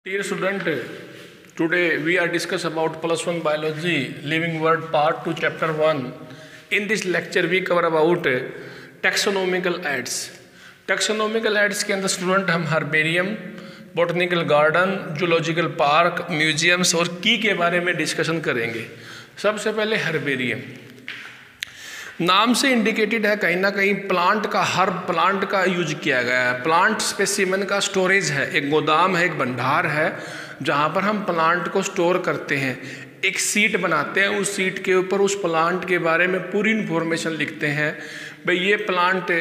Dear student, today we are discuss about plus one biology living world part 2 chapter 1. In this lecture we cover about taxonomical aids. Taxonomical aids के अंदर student हम herbarium, botanical garden, zoological park, museums और की के बारे में discussion करेंगे। सबसे पहले हर्बेरियम नाम से इंडिकेटेड है, कहीं ना कहीं प्लांट का, हर प्लांट का यूज किया गया है। प्लांट स्पेसिमेन का स्टोरेज है, एक गोदाम है, एक भंडार है जहाँ पर हम प्लांट को स्टोर करते हैं। एक सीट बनाते हैं, उस सीट के ऊपर उस प्लांट के बारे में पूरी इन्फॉर्मेशन लिखते हैं। भाई ये प्लांट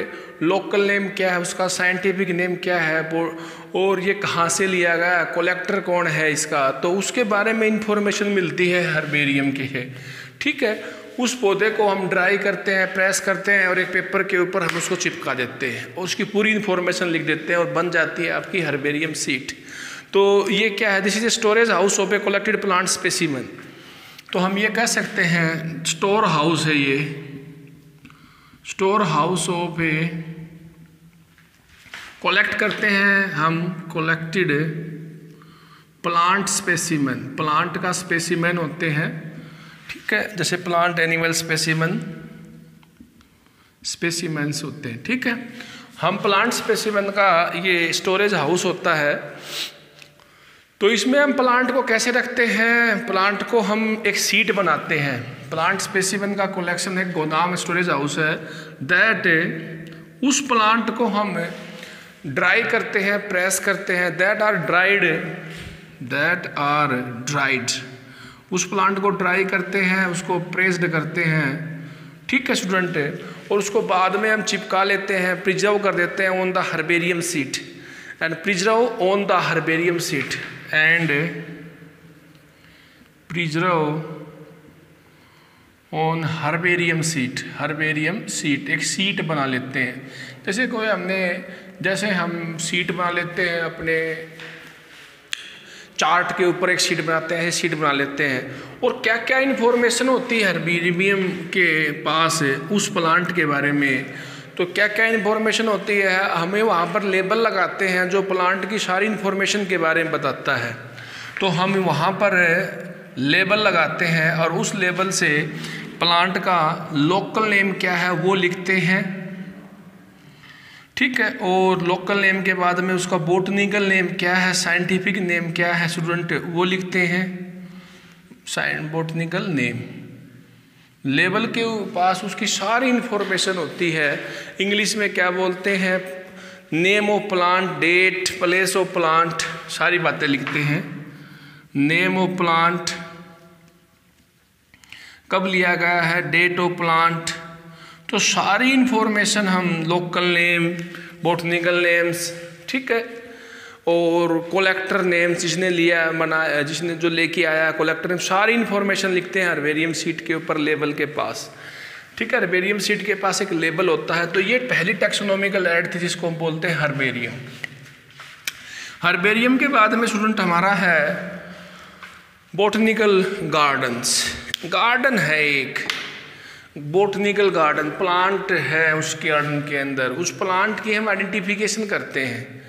लोकल नेम क्या है, उसका साइंटिफिक नेम क्या है, और ये कहाँ से लिया गया, कलेक्टर कौन है इसका, तो उसके बारे में इंफॉर्मेशन मिलती है हर्बेरियम की है। ठीक है, उस पौधे को हम ड्राई करते हैं, प्रेस करते हैं और एक पेपर के ऊपर हम उसको चिपका देते हैं और उसकी पूरी इन्फॉर्मेशन लिख देते हैं और बन जाती है आपकी हर्बेरियम सीट। तो ये क्या है, this is a storage house of A collected plant specimen. तो हम ये कह सकते हैं स्टोर हाउस है, ये store house of A, collect करते हैं हम कलेक्टेड प्लांट स्पेसिमेन। प्लांट का स्पेसिमेन होते हैं, ठीक है, जैसे प्लांट एनिमल स्पेसिमेंस होते हैं। ठीक है, हम प्लांट स्पेसिमेन का ये स्टोरेज हाउस होता है। तो इसमें हम प्लांट को कैसे रखते हैं, प्लांट को हम एक सीट बनाते हैं। प्लांट स्पेसिमेन का कलेक्शन एक गोदाम स्टोरेज हाउस है, दैट उस प्लांट को हम ड्राई करते हैं, प्रेस करते हैं, दैट आर ड्राइड। उस प्लांट को ड्राई करते हैं, उसको प्रेस्ड करते हैं, ठीक है स्टूडेंट, और उसको बाद में हम चिपका लेते हैं, प्रिजर्व कर देते हैं on the herbarium seat and preserve on the herbarium seat and preserve on herbarium seat. एक सीट बना लेते हैं, जैसे हम सीट बना लेते हैं अपने चार्ट के ऊपर, एक सीट बनाते हैं, सीट बना लेते हैं। और क्या क्या इन्फॉर्मेशन होती है हर्बेरियम के पास उस प्लांट के बारे में, तो क्या क्या इन्फॉर्मेशन होती है, हमें वहाँ पर लेबल लगाते हैं जो प्लांट की सारी इन्फॉर्मेशन के बारे में बताता है। तो हम वहाँ पर लेबल लगाते हैं और उस लेबल से प्लांट का लोकल नेम क्या है वो लिखते हैं, ठीक है, और लोकल नेम के बाद में उसका बोटनिकल नेम क्या है, साइंटिफिक नेम क्या है स्टूडेंट, वो लिखते हैं बोटनिकल नेम। लेबल के पास उसकी सारी इन्फॉर्मेशन होती है। इंग्लिश में क्या बोलते हैं, name of plant, date, place of plant, सारी बातें लिखते हैं। नेम ऑफ प्लांट, कब लिया गया है, डेट ऑफ प्लांट, तो सारी इन्फॉर्मेशन हम लोकल नेम, बॉटनिकल नेम्स, ठीक है, और कलेक्टर नेम्स, जिसने लिया बनाया, जिसने जो लेके आया कलेक्टर नेम, सारी इन्फॉर्मेशन लिखते हैं हर्बेरियम सीट के ऊपर लेबल के पास। ठीक है, हर्बेरियम सीट के पास एक लेबल होता है। तो ये पहली टैक्सोनॉमिकल ऐड थी जिसको हम बोलते हैं हर्बेरियम। हर्बेरियम के बाद में स्टूडेंट हमारा है बॉटनिकल गार्डन्स। गार्डन है एक बोटनिकल गार्डन, प्लांट है उस गार्डन के अंदर, उस प्लांट की हम आइडेंटिफिकेशन करते हैं।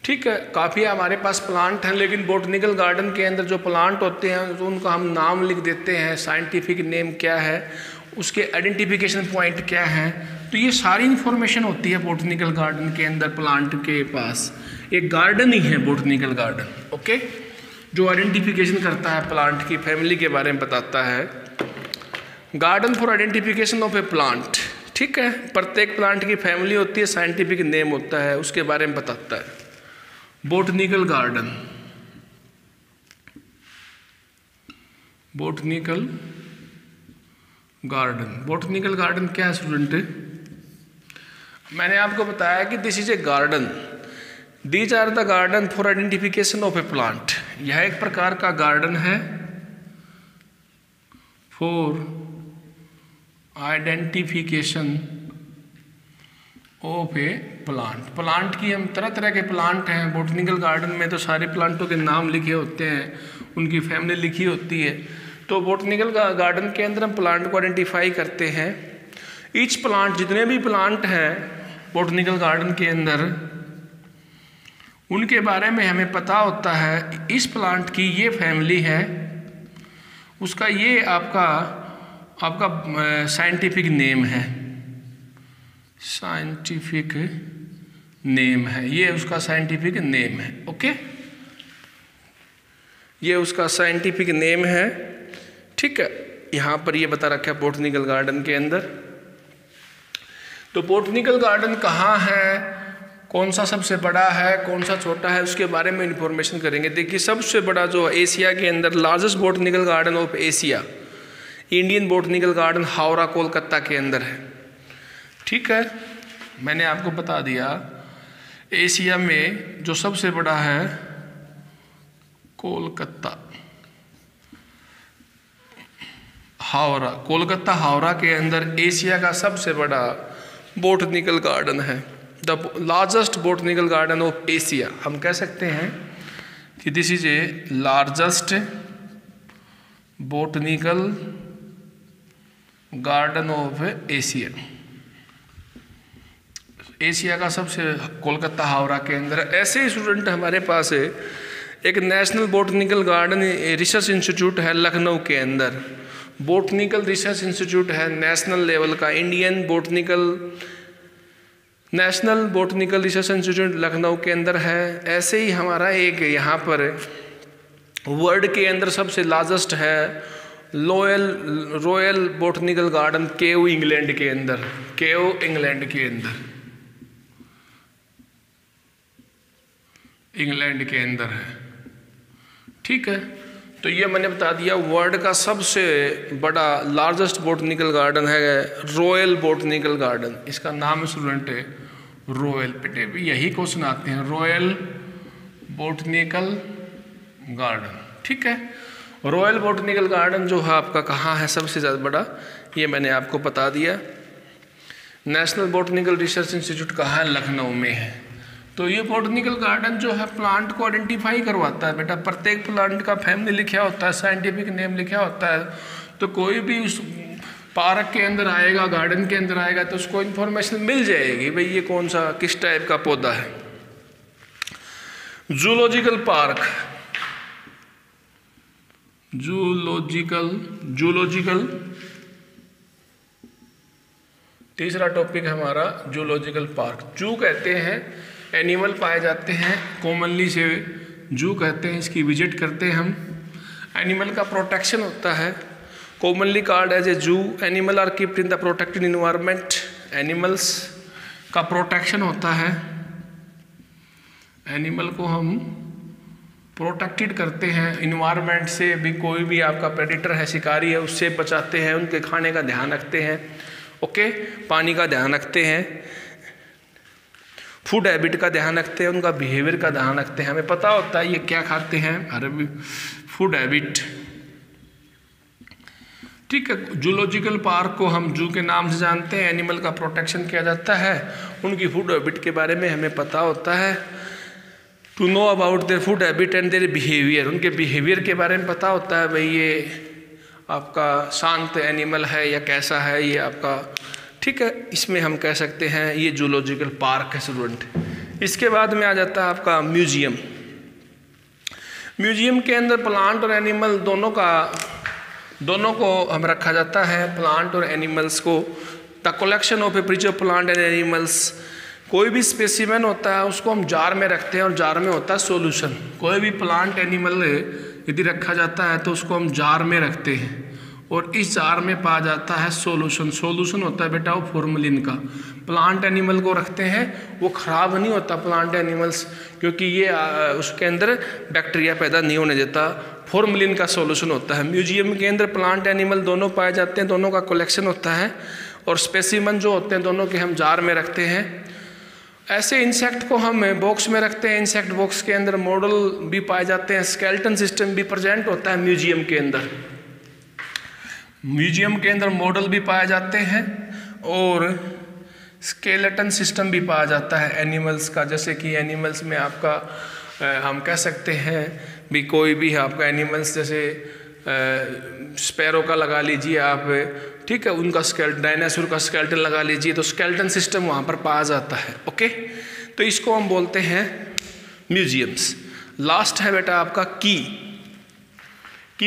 ठीक है, काफ़ी हमारे पास प्लांट हैं, लेकिन बोटनिकल गार्डन के अंदर जो प्लांट होते हैं तो उनका हम नाम लिख देते हैं, साइंटिफिक नेम क्या है, उसके आइडेंटिफिकेशन पॉइंट क्या है। तो ये सारी इन्फॉर्मेशन होती है बोटनिकल गार्डन के अंदर। प्लांट के पास एक गार्डन ही है बोटनिकल गार्डन, ओके, जो आइडेंटिफिकेशन करता है, प्लांट की फैमिली के बारे में बताता है। Garden for identification of a plant, ठीक है, प्रत्येक प्लांट की फैमिली होती है, साइंटिफिक नेम होता है, उसके बारे में बताता है। बोटनिकल गार्डन, बोटनिकल गार्डन क्या है स्टूडेंट, मैंने आपको बताया कि this is a garden, these are the garden for identification of a plant. यह एक प्रकार का गार्डन है for identification of a plant. Plant की हम तरह तरह के प्लांट हैं बोटनिकल गार्डन में, तो सारे प्लांटों के नाम लिखे होते हैं, उनकी फैमिली लिखी होती है। तो बोटनिकल गार्डन के अंदर हम प्लांट को आइडेंटिफाई करते हैं। ईच प्लांट, जितने भी प्लांट हैं बोटनिकल गार्डन के अंदर, उनके बारे में हमें पता होता है। इस प्लांट की ये फैमिली है, उसका ये आपका साइंटिफिक नेम है, साइंटिफिक नेम है, ये उसका साइंटिफिक नेम है। ओके, ये उसका साइंटिफिक नेम है। ठीक है, यहाँ पर ये बता रखा है बॉटनिकल गार्डन के अंदर। तो बॉटनिकल गार्डन कहाँ है, कौन सा सबसे बड़ा है, कौन सा छोटा है, उसके बारे में इंफॉर्मेशन करेंगे। देखिए, सबसे बड़ा जो एशिया के अंदर largest botanical garden of Asia, Indian botanical garden Howrah Kolkata के अंदर है। ठीक है, मैंने आपको बता दिया एशिया में जो सबसे बड़ा है कोलकाता हावड़ा, कोलकाता हावड़ा के अंदर एशिया का सबसे बड़ा बॉटनिकल गार्डन है, the largest botanical garden of Asia. हम कह सकते हैं कि this is A largest botanical garden of Asia. Asia का सबसे कोलकाता हावड़ा के अंदर। ऐसे ही स्टूडेंट हमारे पास है, एक national botanical garden research institute है लखनऊ के अंदर। बॉटनिकल रिसर्च इंस्टीट्यूट है नेशनल लेवल का, national botanical research institute Lucknow के अंदर है। ऐसे ही हमारा एक यहाँ पर वर्ल्ड के अंदर सबसे लार्जेस्ट है रॉयल बॉटनिकल गार्डन केव इंग्लैंड के अंदर, केव इंग्लैंड के अंदर, इंग्लैंड के अंदर है। ठीक है, तो ये मैंने बता दिया वर्ल्ड का सबसे बड़ा लार्जेस्ट बॉटनिकल गार्डन है रॉयल बॉटनिकल गार्डन। इसका नाम स्टूडेंट है रॉयल, बेटे भी यही क्वेश्चन आते हैं, रॉयल बॉटनिकल गार्डन। ठीक है, रॉयल बॉटनिकल गार्डन जो है आपका कहाँ है सबसे ज़्यादा बड़ा, ये मैंने आपको बता दिया। नेशनल बॉटनिकल रिसर्च इंस्टीट्यूट कहाँ है, लखनऊ में है। तो ये बॉटनिकल गार्डन जो है प्लांट को आइडेंटिफाई करवाता है बेटा, प्रत्येक प्लांट का फैमिली लिखा होता है, साइंटिफिक नेम लिखा होता है। तो कोई भी उस पार्क के अंदर आएगा, गार्डन के अंदर आएगा, तो उसको इन्फॉर्मेशन मिल जाएगी भाई ये कौन सा किस टाइप का पौधा है। जूलॉजिकल पार्क, जूलॉजिकल तीसरा टॉपिक हमारा जूलॉजिकल पार्क। जू कहते हैं एनिमल पाए जाते हैं, कॉमनली से जू कहते हैं, इसकी विजिट करते हैं हम। एनिमल का प्रोटेक्शन होता है, commonly called as a zoo. Animal are kept in the protected environment, animals का प्रोटेक्शन होता है, एनिमल को हम प्रोटेक्टेड करते हैं इन्वायरमेंट से भी। कोई भी आपका प्रेडेटर है, शिकारी है, उससे बचाते हैं, उनके खाने का ध्यान रखते हैं। ओके, पानी का ध्यान रखते हैं, फूड हैबिट का ध्यान रखते हैं, उनका बिहेवियर का ध्यान रखते हैं। हमें पता होता है ये क्या खाते हैं, अरे फूड हैबिट। ठीक है, जूलॉजिकल पार्क को हम जू के नाम से जानते हैं, एनिमल का प्रोटेक्शन किया जाता है, उनकी फूड हैबिट के बारे में हमें पता होता है। To know about their food habit and their behaviour, उनके बिहेवियर के बारे में पता होता है भाई ये आपका शांत एनिमल है या कैसा है ये आपका। ठीक है, इसमें हम कह सकते हैं ये जूलॉजिकल पार्क है स्टूडेंट। इसके बाद में आ जाता है आपका म्यूजियम। म्यूजियम के अंदर प्लांट और एनिमल दोनों को हम रखा जाता है, प्लांट और एनिमल्स को। The collection of A preserve plant and animals, कोई भी स्पेसिमेन होता है उसको हम जार में रखते हैं और जार में होता है सॉल्यूशन। कोई भी प्लांट एनिमल यदि रखा जाता है तो उसको हम जार में रखते हैं और इस जार में पाया जाता है सॉल्यूशन। सॉल्यूशन होता है बेटा वो फॉर्मलिन का। प्लांट एनिमल को रखते हैं, वो ख़राब नहीं होता प्लांट एनिमल्स, क्योंकि ये उसके अंदर बैक्टीरिया पैदा नहीं होने देता। फॉर्मलिन का सॉल्यूशन होता है। म्यूजियम के अंदर प्लांट एनिमल दोनों पाए जाते हैं, दोनों का कलेक्शन होता है और स्पेसिमन जो होते हैं दोनों के हम जार में रखते हैं। ऐसे इंसेक्ट को हम बॉक्स में रखते हैं, इंसेक्ट बॉक्स के अंदर मॉडल भी पाए जाते हैं, स्केलेटन सिस्टम भी प्रेजेंट होता है म्यूजियम के अंदर। म्यूजियम के अंदर मॉडल भी पाए जाते हैं और स्केलेटन सिस्टम भी पाया जाता है एनिमल्स का। जैसे कि एनिमल्स में आपका हम कह सकते हैं भी कोई भी आपका एनिमल्स जैसे स्पैरो का लगा लीजिए आप, ठीक है, उनका डायनासोर का स्केलेटन लगा लीजिए, तो स्केलेटन सिस्टम वहाँ पर पाया जाता है। ओके, तो इसको हम बोलते हैं म्यूजियम्स। लास्ट है बेटा आपका की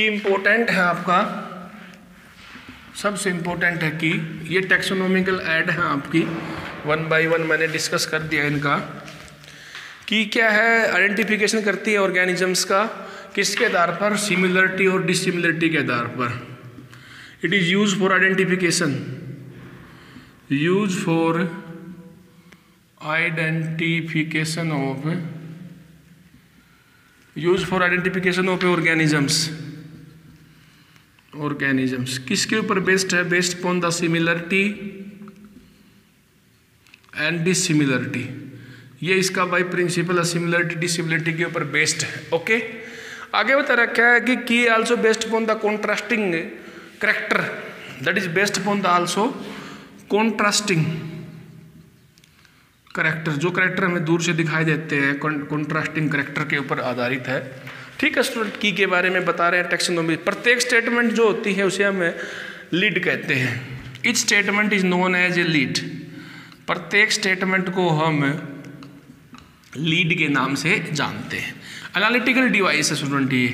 इंपॉर्टेंट है आपका, सबसे इंपॉर्टेंट है की। ये टैक्सोनॉमिकल ऐड है आपकी, 1 बाय 1 मैंने डिस्कस कर दिया इनका। की क्या है? आइडेंटिफिकेशन करती है ऑर्गेनिजम्स का, किसके आधार पर? सिमिलरिटी और डिसिमिलरिटी के आधार पर। It is use for identification, use for identification of organisms. किसके ऊपर बेस्ड है? Based upon the similarity and dissimilarity. ये इसका भाई प्रिंसिपल है, सिमिलरिटी डिसिमिलरिटी के ऊपर बेस्ड है। ओके, आगे बता रखा है कि की also based upon the contrasting character, that is based upon the also contrasting character. जो करेक्टर हमें दूर से दिखाई देते हैं, कॉन्ट्रास्टिंग करेक्टर के ऊपर आधारित है। ठीक है स्टूडेंट, की के बारे में बता रहे हैं टैक्सोनॉमी। प्रत्येक स्टेटमेंट जो होती है उसे हम लीड कहते हैं। Each statement is known as a lead. प्रत्येक स्टेटमेंट को हम लीड के नाम से जानते हैं। एनालिटिकल डिवाइस है स्टूडेंट, ये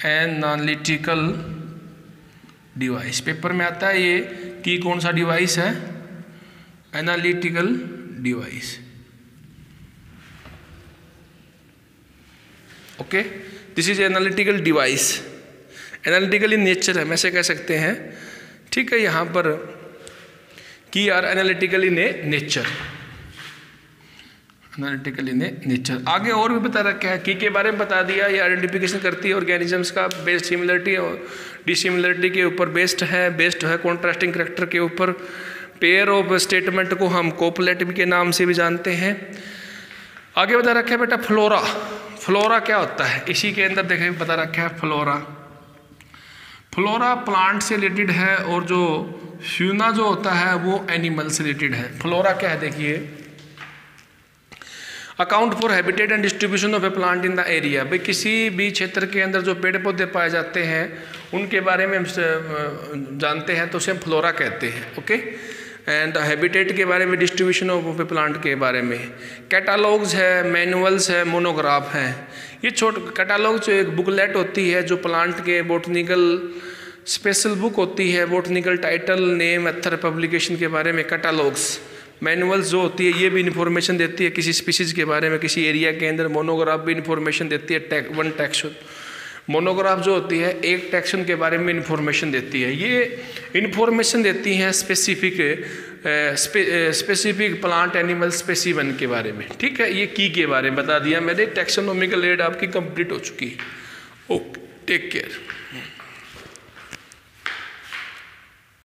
एनालिटिकल डिवाइस पेपर में आता है। ये की कौन सा डिवाइस है? Analytical device. Okay, this is analytical device. Analytical in nature है, हम ऐसे कह सकते हैं। ठीक है, यहाँ पर की are analytical in a nature, analytical in a nature. आगे और भी बता रखा है, की के बारे में बता दिया। ये आइडेंटिफिकेशन करती है ऑर्गेनिजम्स का, बेस्ड सिमिलरिटी और डिसिमिलरिटी के ऊपर बेस्ड है कॉन्ट्रास्टिंग करेक्टर के ऊपर। पेयर ऑफ स्टेटमेंट को हम कोपलेट के नाम से भी जानते हैं। आगे बता रखा है बेटा फ्लोरा। फ्लोरा क्या होता है? इसी के अंदर देखें बता रखा है फ्लोरा। फ्लोरा प्लांट से रिलेटेड है और जो फ्यूना जो होता है वो एनिमल से रिलेटेड है। फ्लोरा क्या है? देखिए, account for habitat and distribution of a plant in the area. भाई किसी भी क्षेत्र के अंदर जो पेड़ पौधे पाए जाते हैं उनके बारे में हम जानते हैं, तो उसे हम फ्लोरा कहते हैं। ओके, एंड हैबिटेट के बारे में, डिस्ट्रीब्यूशन ऑफ ए प्लांट के बारे में। कैटालॉग्स है, मैनुअल्स है, मोनोग्राफ है। ये कैटालॉग जो एक बुकलेट होती है जो प्लांट के बॉटनिकल स्पेशल बुक होती है, botanical title, name, method, publication के बारे में कैटालॉग्स। मैनुअल्स जो होती है ये भी इन्फॉर्मेशन देती है किसी स्पीसीज के बारे में, किसी एरिया के अंदर। मोनोग्राफ भी इन्फॉर्मेशन देती है, वन टैक्सन। मोनोग्राफ जो होती है एक टैक्सन के बारे में इन्फॉर्मेशन देती है। ये इन्फॉर्मेशन देती हैं स्पेसिफिक प्लांट एनिमल स्पेसिमन के बारे में। ठीक है, ये की के बारे में बता दिया मैंने। टैक्सोनॉमिकल एड आपकी कंप्लीट हो चुकी है। Okay, take care.